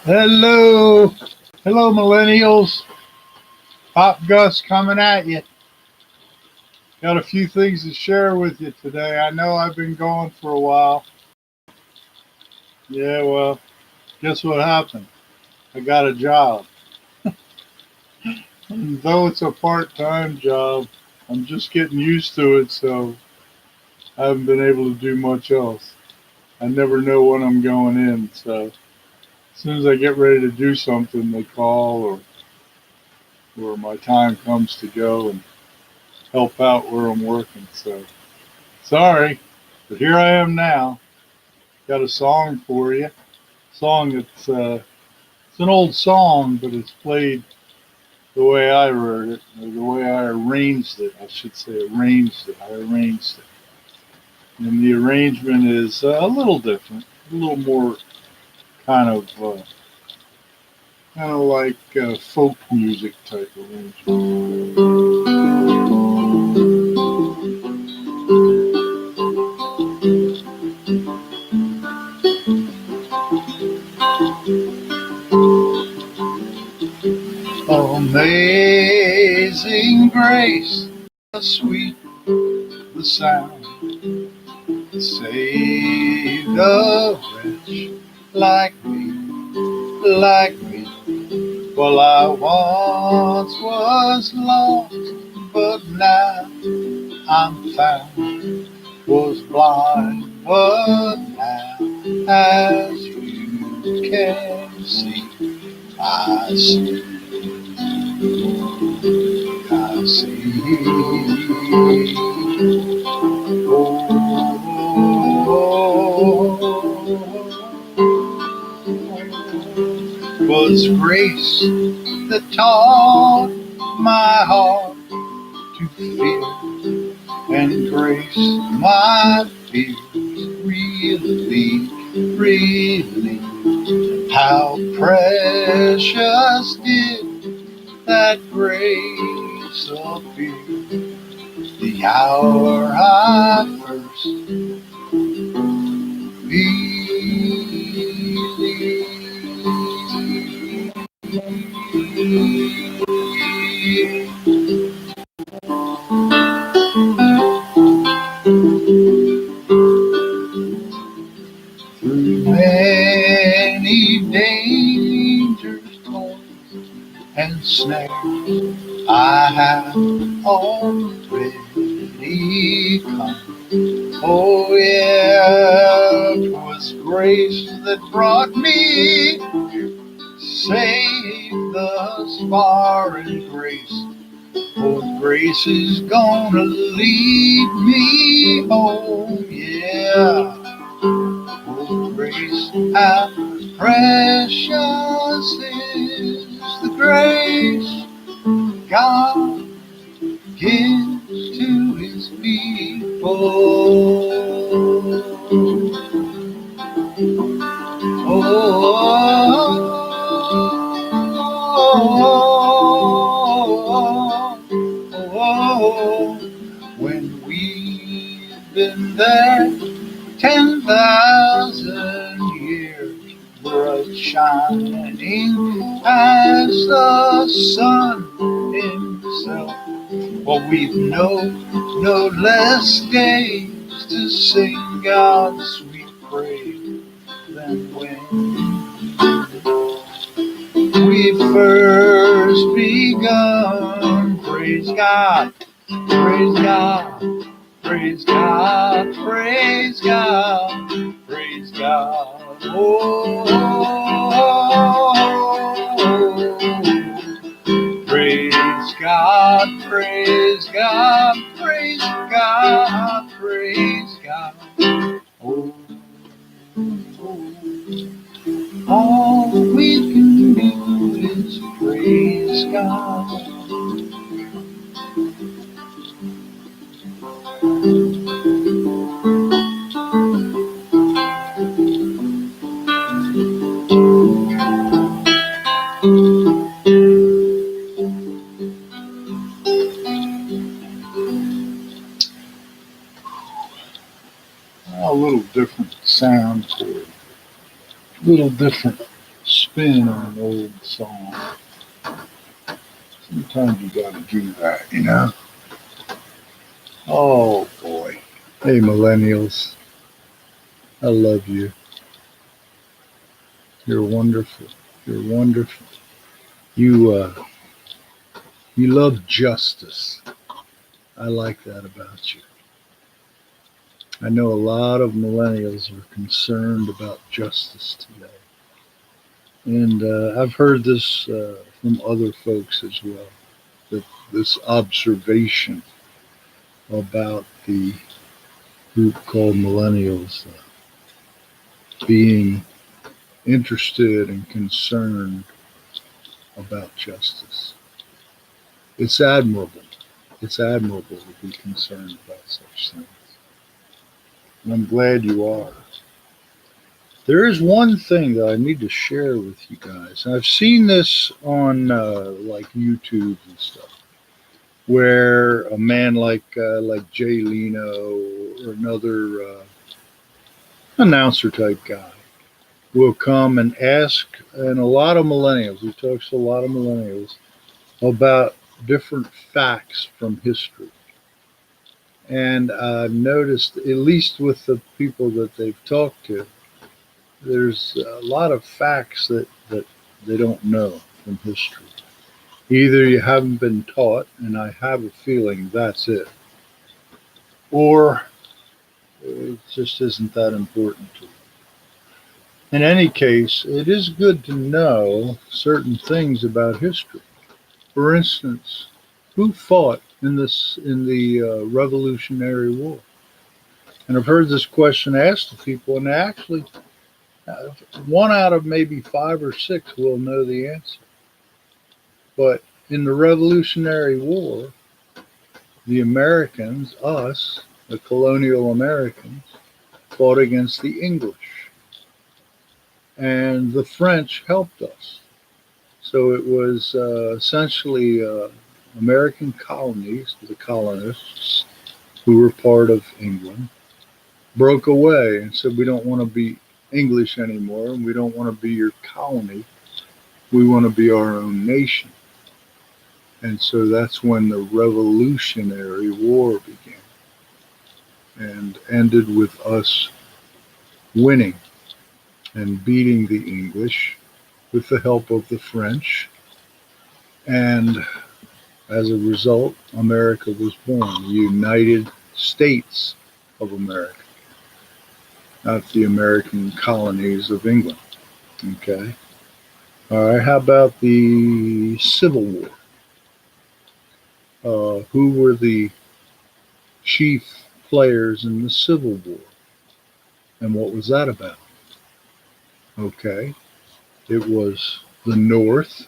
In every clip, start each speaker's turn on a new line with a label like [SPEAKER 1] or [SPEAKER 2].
[SPEAKER 1] Hello, hello, millennials. Pop Gus coming at you. Got a few things to share with you today. I know I've been gone for a while. Yeah, well, guess what happened? I got a job. And though it's a part-time job, I'm just getting used to it, so I haven't been able to do much else. I never know when I'm going in, so as soon as I get ready to do something, they call or my time comes to go and help out where I'm working. So sorry, but here I am now. Got a song for you. Song that's it's an old song, but it's played the way I wrote it, or the way I arranged it. I should say arranged it. I arranged it, and the arrangement is a little different, a little more kind of like folk music type arrangement. Amazing grace, the sweet the sound that saved a wretch like me, like me. Well, I once was lost, but now I'm found. Was blind, but now, as you can see, I see. I see. Was grace that taught my heart to feel, and grace my fears really, really. How precious did that grace appear the hour I first believed. Through many dangers, toils, and snares, I have already come. Oh, yeah, 'twas grace that brought me safe thus far in grace. Oh, grace is gonna lead me home, yeah. Oh, grace, how precious is the grace God gives to his people. Oh, when we've been there 10,000 years, bright shining as the sun himself. Well, we've no less days to sing God's sweet praise than when we first begun. Praise God, praise God, praise God, praise God, praise God. Oh, praise God, praise God, praise God, praise God. Oh, all we can do is praise God. A little different sound chord, a little different. spin on an old song. Sometimes you gotta do that, you know? Oh boy. Hey millennials, I love you. You're wonderful. You're wonderful. You you love justice. I like that about you. I know a lot of millennials are concerned about justice today. And I've heard this from other folks as well, that this observation about the group called millennials being interested and concerned about justice. It's admirable. It's admirable to be concerned about such things. And I'm glad you are. There is one thing that I need to share with you guys. I've seen this on like YouTube and stuff, where a man like Jay Leno or another announcer type guy will come and ask, and a lot of millennials, he talks to a lot of millennials about different facts from history. And I've noticed, at least with the people that they've talked to, there's a lot of facts that they don't know from history. Either you haven't been taught, and I have a feeling that's it, or it just isn't that important to you. In any case, it is good to know certain things about history. For instance, who fought in the Revolutionary War? And I've heard this question asked to people, and actually, uh, one out of maybe five or six will know the answer. But in the Revolutionary War, the Americans, us, the colonial Americans, fought against the English, and the French helped us. So it was essentially American colonies, the colonists who were part of England, broke away and said, we don't want to be English anymore, and we don't want to be your colony. We want to be our own nation. And so that's when the Revolutionary War began and ended with us winning and beating the English with the help of the French. And as a result, America was born, the United States of America, not the American colonies of England. Okay. All right. How about the Civil War? Who were the chief players in the Civil War? And what was that about? Okay. It was the North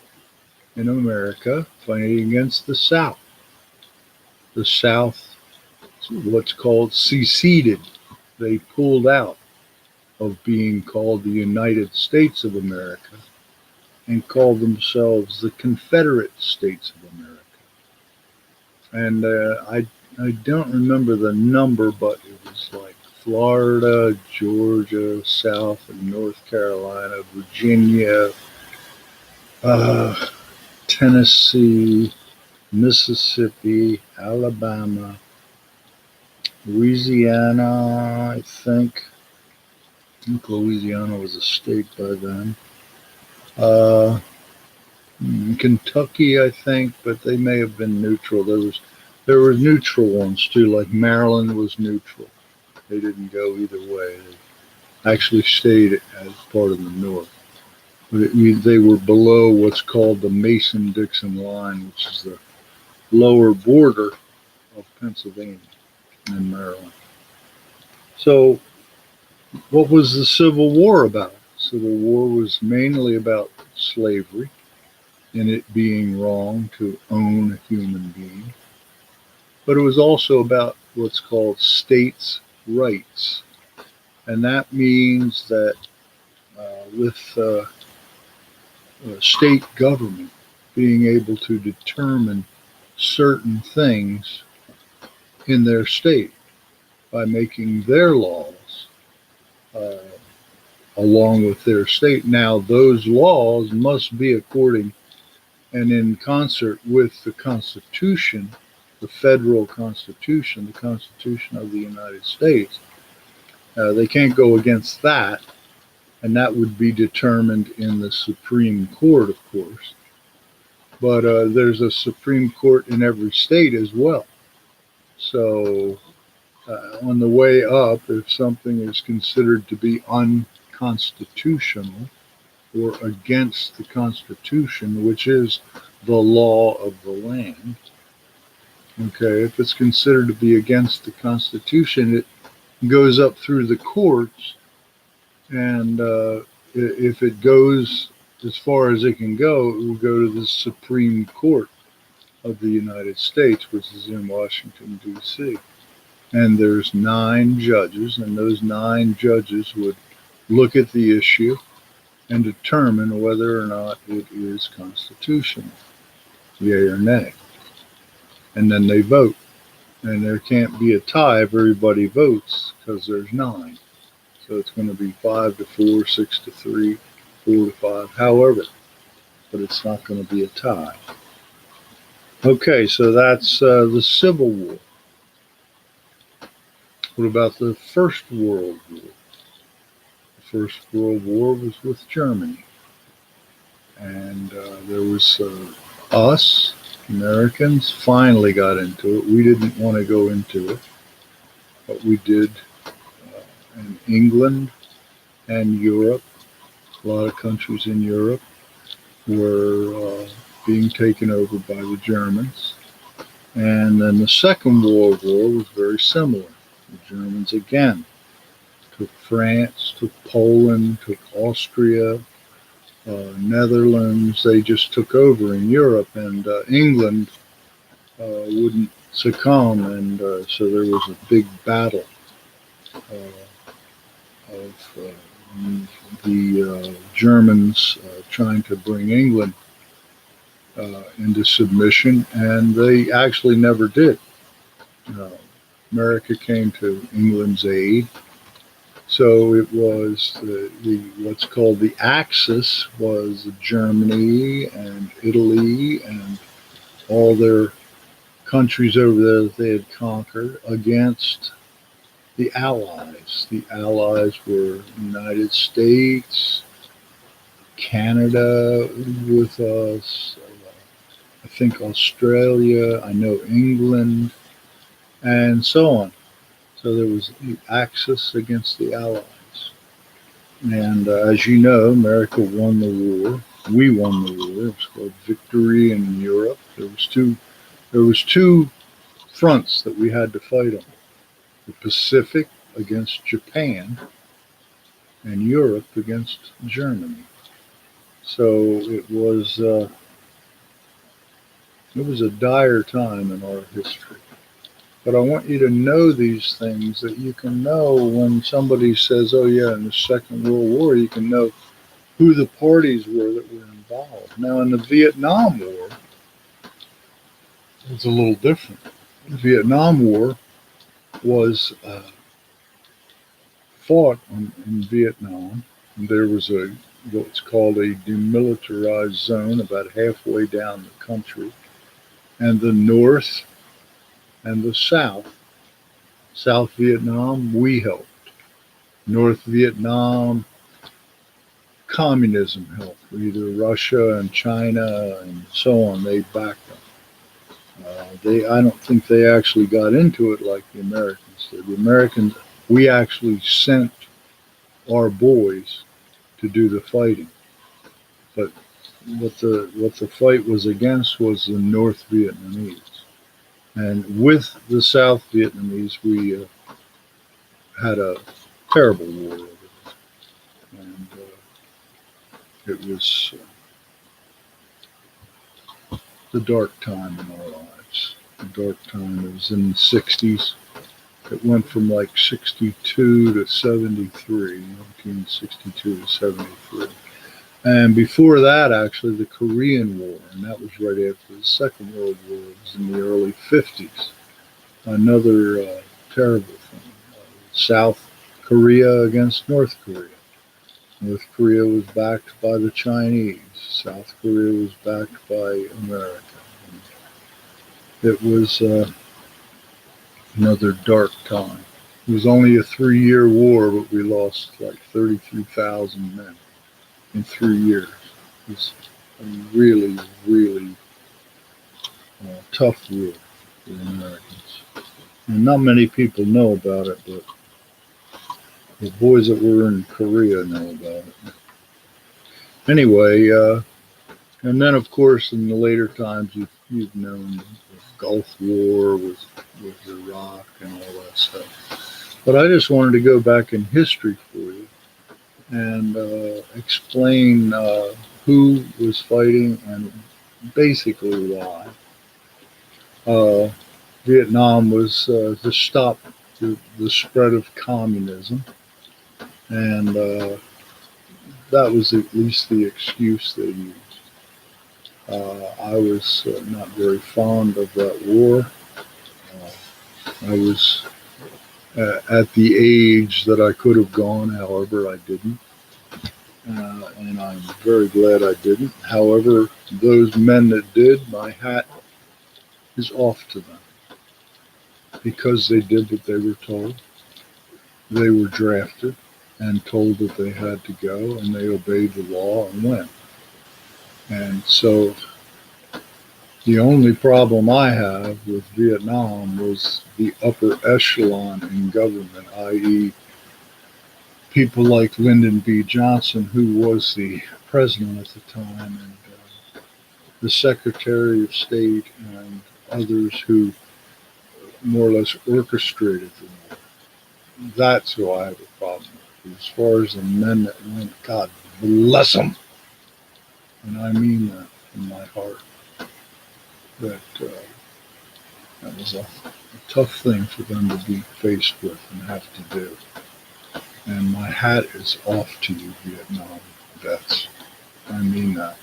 [SPEAKER 1] in America fighting against the South. The South, what's called seceded. They pulled out of being called the United States of America and called themselves the Confederate States of America. And I don't remember the number, but it was like Florida, Georgia, South and North Carolina, Virginia, uh, Tennessee, Mississippi, Alabama, Louisiana, I think Louisiana was a state by then. Uh, Kentucky, I think, but they may have been neutral. There were neutral ones too, like Maryland was neutral. They didn't go either way. They actually stayed as part of the North. But they were below what's called the Mason-Dixon line, which is the lower border of Pennsylvania and Maryland. So, what was the Civil War about? The Civil War was mainly about slavery and it being wrong to own a human being. But it was also about what's called states' rights. And that means that with state government being able to determine certain things in their state by making their laws, uh, along with their state. Now, those laws must be according and in concert with the Constitution, the federal Constitution, the Constitution of the United States. They can't go against that, and that would be determined in the Supreme Court, of course. But there's a Supreme Court in every state as well. So on the way up, if something is considered to be unconstitutional or against the Constitution, which is the law of the land, okay, if it's considered to be against the Constitution, it goes up through the courts, and if it goes as far as it can go, it will go to the Supreme Court of the United States, which is in Washington, D.C. And there's 9 judges, and those 9 judges would look at the issue and determine whether or not it is constitutional, yay or nay. And then they vote. And there can't be a tie if everybody votes, because there's 9. So it's going to be 5-4, 6-3, 4-5, however. But it's not going to be a tie. Okay, so that's the Civil War. What about the First World War? The First World War was with Germany. And there was us, Americans, finally got into it. We didn't want to go into it, but we did. In England and Europe, a lot of countries in Europe were being taken over by the Germans. And then the Second World War was very similar. The Germans again took France, took Poland, took Austria, Netherlands. They just took over in Europe, and England wouldn't succumb, and so there was a big battle of the Germans trying to bring England into submission, and they actually never did. America came to England's aid. So it was the what's called the Axis was Germany and Italy and all their countries over there that they had conquered against the Allies. The Allies were United States, Canada with us, I think Australia, I know England, and so on. So there was the Axis against the Allies. And as you know, America won the war. We won the war. It was called Victory in Europe. There was two fronts that we had to fight on. The Pacific against Japan and Europe against Germany. So it was a dire time in our history. But I want you to know these things, that you can know when somebody says, oh yeah, in the Second World War, you can know who the parties were that were involved. Now in the Vietnam War, it's a little different. The Vietnam War was fought in Vietnam. There was what's called a demilitarized zone about halfway down the country. And the North and the South Vietnam, we helped. North Vietnam, communism helped. Either Russia and China and so on, they backed them. I don't think they actually got into it like the Americans did. The Americans, we actually sent our boys to do the fighting. But what the fight was against was the North Vietnamese. And with the South Vietnamese, we had a terrible war over there. And it was the dark time in our lives. The dark time, it was in the 60s. It went from like 62 to 73, 1962 to 73. And before that, actually, the Korean War, and that was right after the Second World War. It was in the early 50s. Another terrible thing. South Korea against North Korea. North Korea was backed by the Chinese. South Korea was backed by America. It was another dark time. It was only a 3-year war, but we lost like 33,000 men in 3 years. It was a really, really tough war for the Americans. And not many people know about it, but the boys that were in Korea know about it. Anyway, and then of course in the later times you've known the Gulf War with Iraq and all that stuff. But I just wanted to go back in history for you and explain who was fighting and basically why. Vietnam was to stop the spread of communism, and that was at least the excuse they used. I was not very fond of that war. I was at the age that I could have gone, however, I didn't. And I'm very glad I didn't. However, those men that did, my hat is off to them because they did what they were told. They were drafted and told that they had to go, and they obeyed the law and went. And so the only problem I have with Vietnam was the upper echelon in government, i.e., people like Lyndon B. Johnson, who was the president at the time, and the Secretary of State, and others who more or less orchestrated the war. That's who I have a problem with. As far as the men that went, God bless them. And I mean that from my heart. That was a tough thing for them to be faced with and have to do. And my hat is off to you, Vietnam vets. I mean that.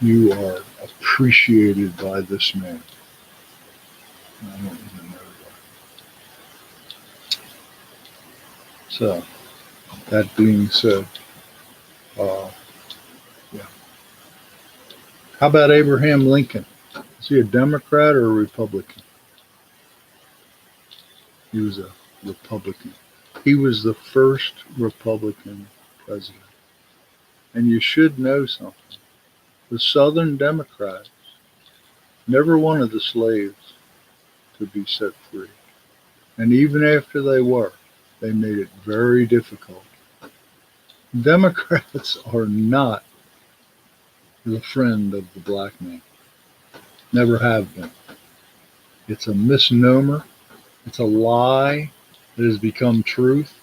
[SPEAKER 1] You are appreciated by this man. I don't even know that. So, that being said, yeah. How about Abraham Lincoln? Is he a Democrat or a Republican? He was a Republican. He was the first Republican president. And you should know something. The Southern Democrats never wanted the slaves to be set free. And even after they were, they made it very difficult. Democrats are not the friend of the black man. Never have been. It's a misnomer. It's a lie that has become truth.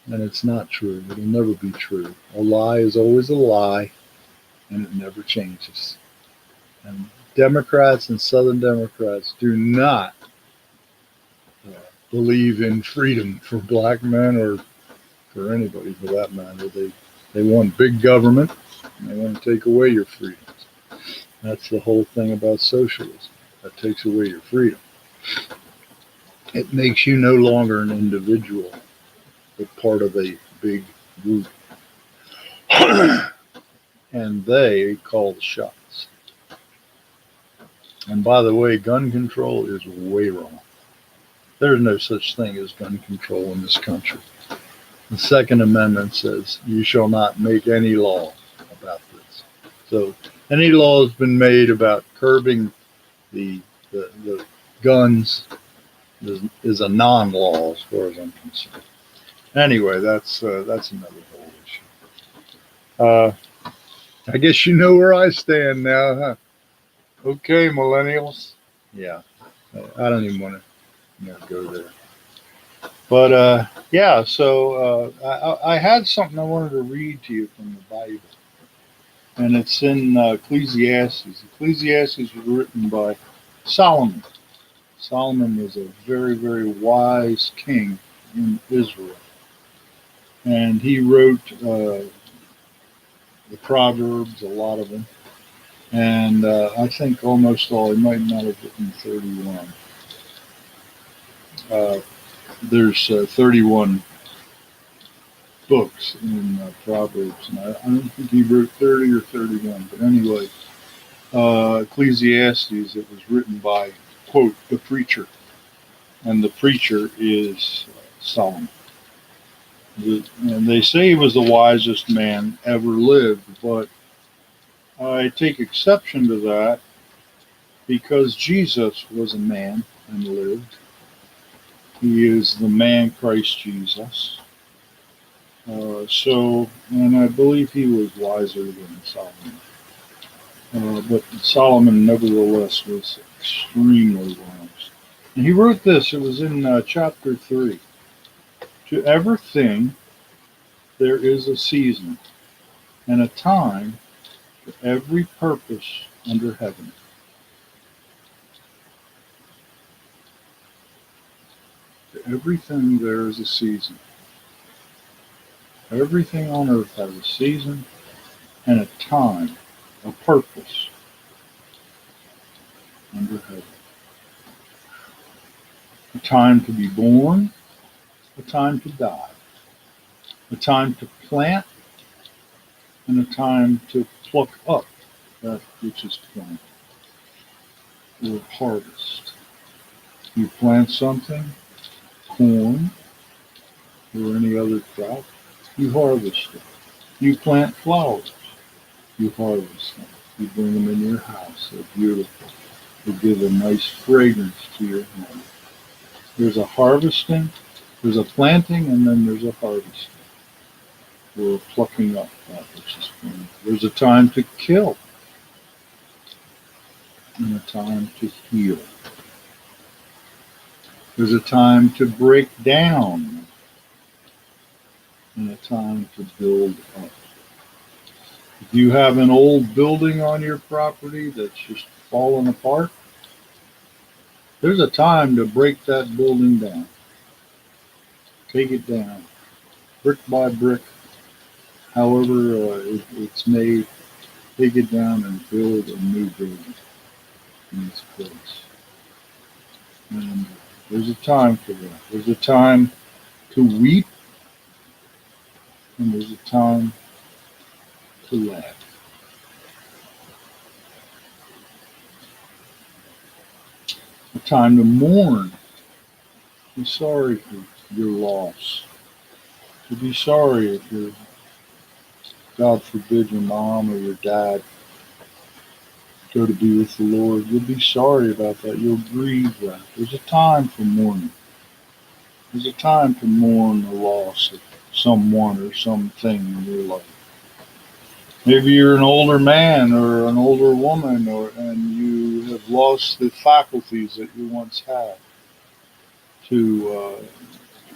[SPEAKER 1] And it's not true. It'll never be true. A lie is always a lie, and it never changes. And Democrats and Southern Democrats do not believe in freedom for black men or for anybody for that matter. They want big government, and they want to take away your freedoms. That's the whole thing about socialism. That takes away your freedom. It makes you no longer an individual, but part of a big group. And they call the shots. And by the way, gun control is way wrong. There's no such thing as gun control in this country. The Second Amendment says you shall not make any law about this. So any law has been made about curbing the guns is a non-law as far as I'm concerned. Anyway, that's another whole issue. I guess you know where I stand now, huh? Okay, millennials. Yeah, I don't even want to go there. But yeah, so I had something I wanted to read to you from the Bible, and it's in Ecclesiastes. Ecclesiastes was written by Solomon. Solomon was a very, very wise king in Israel, and he wrote the Proverbs, a lot of them, and I think almost all. He might not have written 31. There's 31 books in Proverbs, and I don't think he wrote 30 or 31, but anyway, Ecclesiastes, it was written by, quote, the preacher, and the preacher is Solomon. And they say he was the wisest man ever lived, but I take exception to that because Jesus was a man and lived. He is the man Christ Jesus. And I believe he was wiser than Solomon. But Solomon, nevertheless, was extremely wise. And he wrote this, it was in chapter 3. To everything there is a season and a time for every purpose under heaven. To everything there is a season. Everything on earth has a season and a time, a purpose under heaven. A time to be born, a time to die, a time to plant, and a time to pluck up that which is planted, or harvest. You plant something, corn, or any other crop, you harvest it. You plant flowers, you harvest them. You bring them in your house, they're beautiful. They give a nice fragrance to your home. There's a harvesting, there's a planting, and then there's a harvesting. Or plucking up that which is planted. There's a time to kill and a time to heal. There's a time to break down and a time to build up. If you have an old building on your property that's just fallen apart, there's a time to break that building down. Take it down, brick by brick, however it's made. Take it down and build a new building in its place. And there's a time for that. There's a time to weep, and there's a time to laugh. A time to mourn. Be sorry for your loss. To be sorry if your, God forbid, your mom or your dad go to be with the Lord. You'll be sorry about that. You'll grieve that. There's a time for mourning. There's a time to mourn the loss of someone or something in your life. Maybe you're an older man or an older woman, and you have lost the faculties that you once had. You're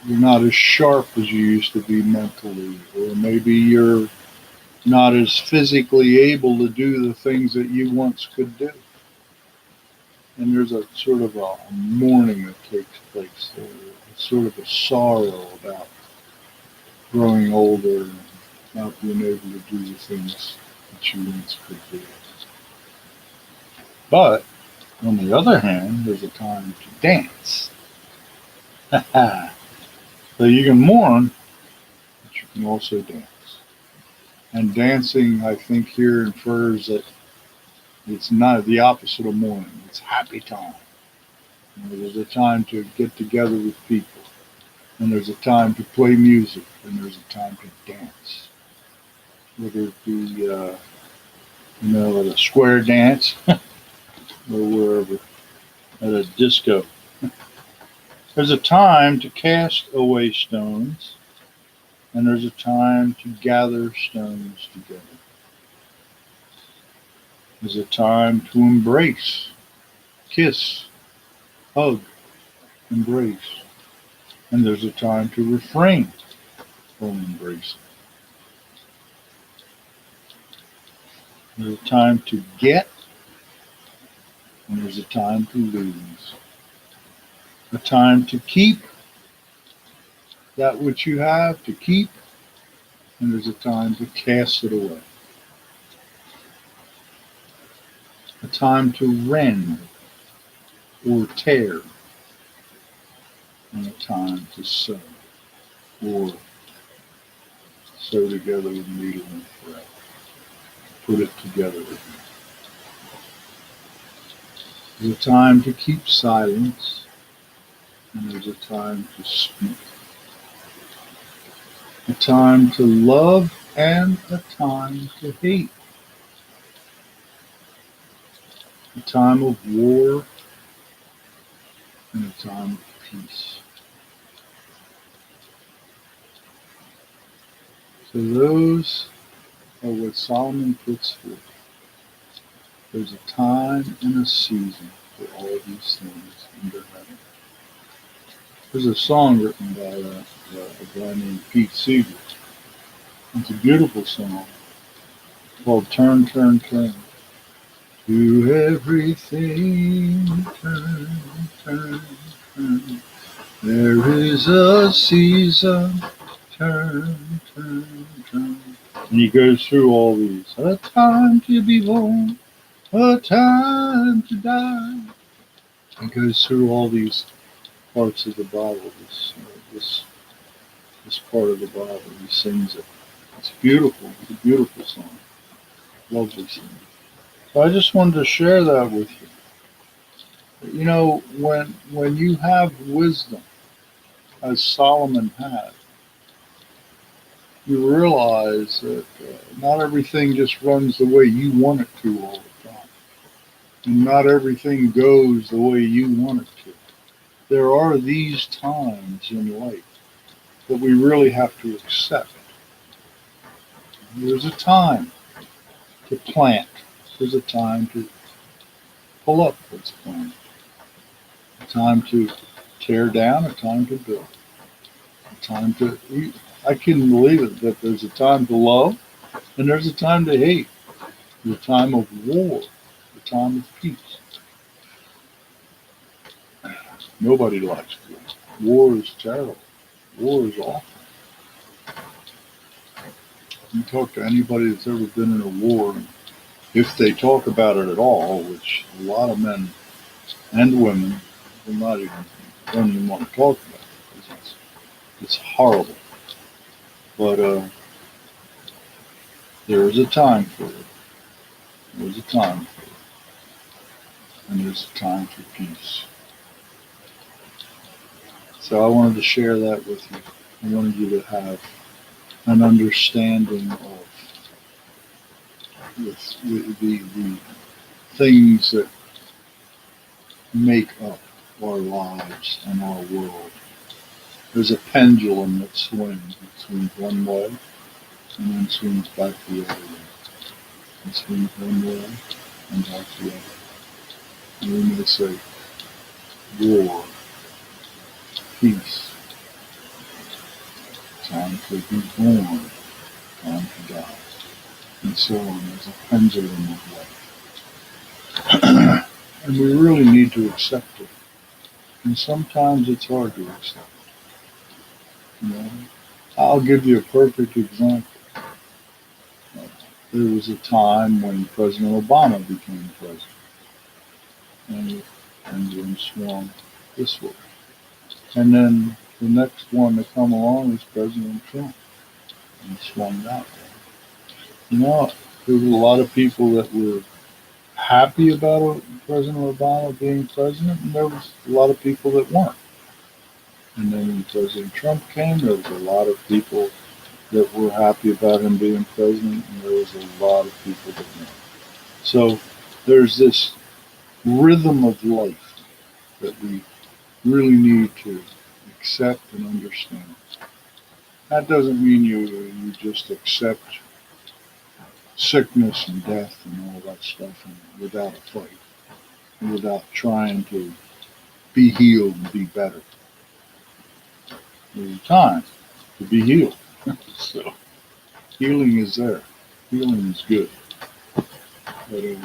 [SPEAKER 1] not as sharp as you used to be mentally, or maybe you're not as physically able to do the things that you once could do. And there's a sort of a mourning that takes place there. It's sort of a sorrow about growing older and not being able to do the things that you once could do. But on the other hand, there's a time to dance. So you can mourn, but you can also dance. And dancing, I think, here infers that it's not the opposite of mourning. It's happy time. There's a time to get together with people. And there's a time to play music. And there's a time to dance. Whether it be, at a square dance or wherever, at a disco. There's a time to cast away stones. And there's a time to gather stones together. There's a time to embrace, kiss, hug, embrace. And there's a time to refrain from embracing. There's a time to get, and there's a time to lose. A time to keep that which you have, to keep, and there's a time to cast it away. A time to rend or tear, and a time to sow or sew together with needle and thread. Put it together again. There's a time to keep silence, and there's a time to speak. A time to love and a time to hate. A time of war and a time of peace. So those are what Solomon puts forth. There's a time and a season for all these things under heaven. There's a song written by a guy named Pete Seeger. It's a beautiful song called Turn, Turn, Turn. To everything, turn, turn, turn. There is a season, turn, turn, turn. And he goes through all these. A time to be born, a time to die. He goes through all these parts of the Bible, this part of the Bible. He sings it. It's beautiful. It's a beautiful song. Lovely song. So I just wanted to share that with you. You know, when you have wisdom, as Solomon had, you realize that not everything just runs the way you want it to all the time. And not everything goes the way you want it to. There are these times in life that we really have to accept. There's a time to plant. There's a time to pull up what's planted. A time to tear down, a time to build. A time to eat. I couldn't believe it that there's a time to love and there's a time to hate. There's a time of war, a time of peace. Nobody likes war. War is terrible. War is awful. You talk to anybody that's ever been in a war, if they talk about it at all, which a lot of men and women will not even, don't even want to talk about it because it's horrible. But there is a time for it. There's a time for it. And there's a time for peace. So I wanted to share that with you. I wanted you to have an understanding of the things that make up our lives and our world. There's a pendulum that swings. It swings one way and then swings back the other way. It swings one way and back the other. And we may say war, peace, time to be born, time to die, and so on. There's a pendulum of life. And we really need to accept it. And sometimes it's hard to accept. You know, I'll give you a perfect example. There was a time when President Obama became president, and the pendulum swung this way. And then the next one to come along was President Trump, and swung that way. You know, there were a lot of people that were happy about President Obama being president, and there was a lot of people that weren't. And then when President Trump came, there was a lot of people that were happy about him being president, and there was a lot of people that weren't. So there's this rhythm of life that we really need to accept and understand. That doesn't mean you just accept sickness and death and all that stuff and without a fight, and without trying to be healed and be better. There's a time to be healed. So healing is there. Healing is good. But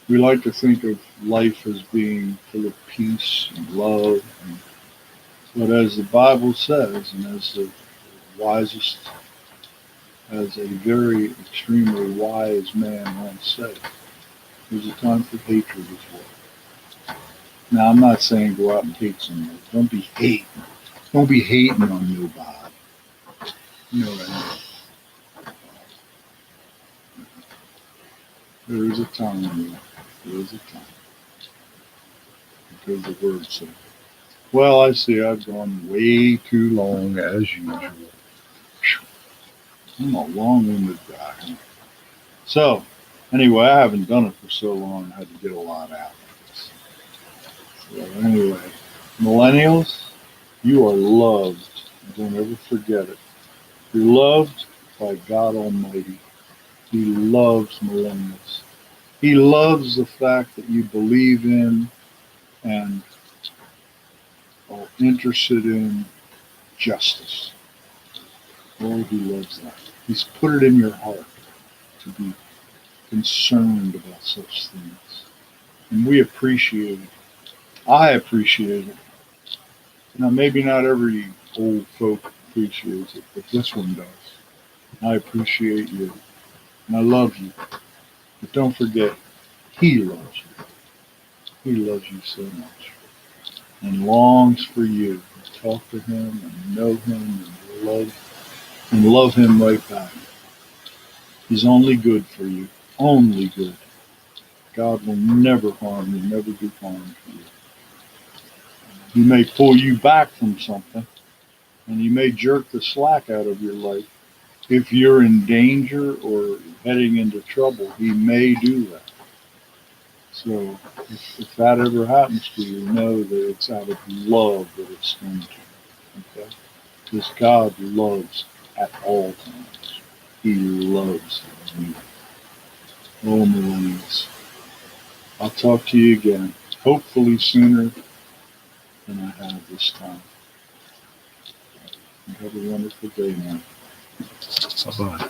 [SPEAKER 1] we like to think of life as being full of peace and love. But as the Bible says, and as the wisest, as a very extremely wise man once said, there's a time for hatred as well. Now, I'm not saying go out and hate somebody. Don't be hating. Don't be hating on nobody. You know what I mean? There is a time, Lord. There is a time. Because the word said. Well, I see I've gone way too long as usual. I'm a long-winded guy. So, anyway, I haven't done it for so long. I had to get a lot out of this. So, anyway, millennials, you are loved. Don't ever forget it. You're loved by God Almighty. He loves millennials. He loves the fact that you believe in and are interested in justice. Oh, he loves that. He's put it in your heart to be concerned about such things. And we appreciate it. I appreciate it. Now, maybe not every old folk appreciates it, but this one does. I appreciate you. And I love you. But don't forget, he loves you. He loves you so much. And longs for you to talk to him and know him and love him right back. He's only good for you. Only good. God will never harm you, never do harm to you. He may pull you back from something, and he may jerk the slack out of your life. If you're in danger or heading into trouble, he may do that. So if that ever happens to you, know that it's out of love that it's going to. Okay? Because God loves at all times. He loves you. Oh, millennials. I'll talk to you again, hopefully sooner than I have this time. You have a wonderful day now. Bye-bye.